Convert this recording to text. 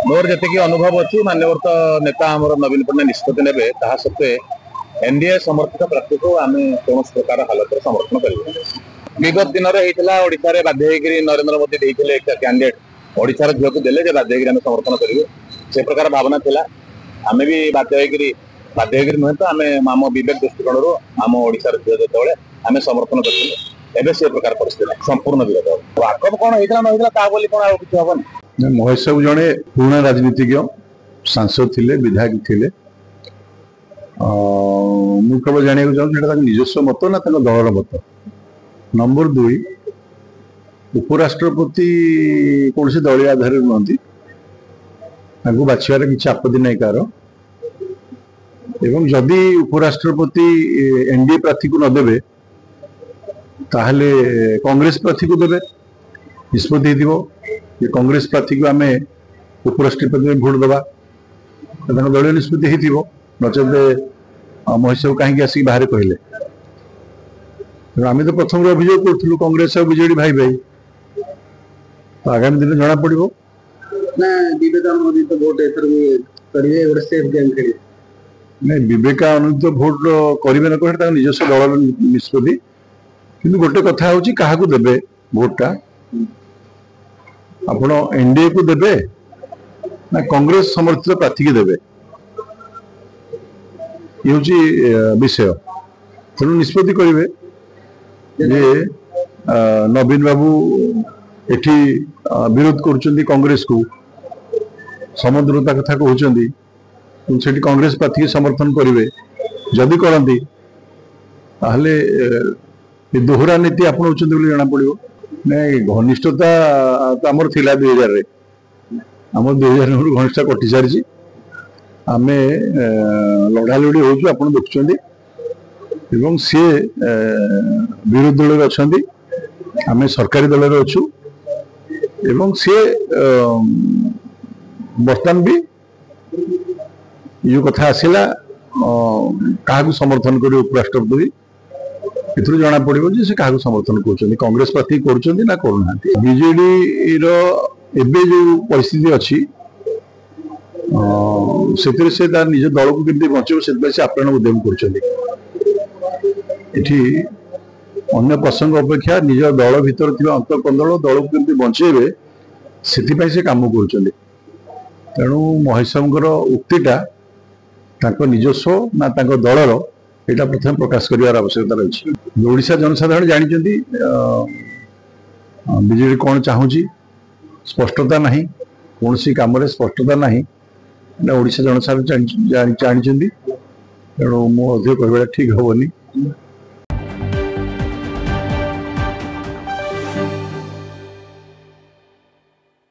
मोर जी अनुभव अच्छी मान्यवर तो नेता आम नवीन पट्टनायक निष्पत्ति ने सत्वे एनडीए समर्थित प्रार्थी को आम कौन प्रकार हालत समर्थन कर विगत दिन में बाध्य नरेंद्र मोदी कैंडिडेट ओडार झील को देले बाध्य समर्थन करेंगे से प्रकार भावना थिला आम भी बाध्य नुहे तो आम आम विवेक दृष्टिकोण आम ओडार झील जो आम समर्थन करें से प्रकार परिस्थिति संपूर्ण विरोध आगम कौन होता ना बोली कौन आगे किसी हेनी महेश बाबू जड़े पुराना राजनीतिज्ञ सांसद थिले विधायक थिले मु केवल जाना चाहूँ निजस्व मत ना दलर मत नंबर 2 उपराष्ट्रपति कौन से दलीय आधार नुहति बाछिबार किसी आपत्ति नहीं कार एवं जदि उपराष्ट्रपति एनडीए प्रार्थी को नदेवे ताहले कांग्रेस प्रार्थी को देवे निष्पत्ति कांग्रेस प्रार्थी को आम उपराष्ट्रपति में भोट दबा दलीय निष्पत्ति हो नचेत महेश बाबू कहीं आसिक बाहर कहले आम तो प्रथम अभियोग करूँ कांग्रेस और बीजेडी भाई भाई तो आगामी दिन जना पड़ विवेकानंद भोट करेंगे ना कहे निजस्व दल निष्पत्ति कि गोटे कथा हूँ क्या देवे भोटा आपण एनडीए को देवे ना कांग्रेस समर्थित प्रार्थी की देवे ये विषय तेणु निष्पत्ति करेंगे जे नवीन बाबू एठी विरोध कर कांग्रेस को समुद्रता कथा कहते कांग्रेस प्रार्थी की समर्थन करेंगे जदि करती दोहरा नीति आपणाऊँ जना पड़ो नहीं घनिष्ठता तो आमर थिला 2000 रे आम 2000 घनिष्ठता कटि सारी आम लड़ा लड़ी हो आप देखुं सी विरोधी दल में अच्छा आम सरकारी दल में अच्छु सी बर्तमान भी ये कथा आसला क्या समर्थन कर उपराष्ट्रपति एथुरु जना पड़ो जे से क्या समर्थन कर कांग्रेस प्रार्थी करना करना बीजेडी जो परिस्थिति अच्छी से निज दल को केमती बचे से आप्राण उद्यम कर अन्य प्रसंग अपेक्षा निज दल भीतर अंतकंदल दल को केमती बचेबे से कम कर तेणु महेश उक्तिटा निजस्व ना दलर यहाँ प्रथम प्रकाश कर आवश्यकता रही ओडिशा जनसाधारण जानते बीजेडी कौन चाहूँगी स्पष्टता ना कौन सी कम स्पष्टता ना ओडिशा जनसाधारण जानते तेणु मु अधिक कहवा ठीक हेनी।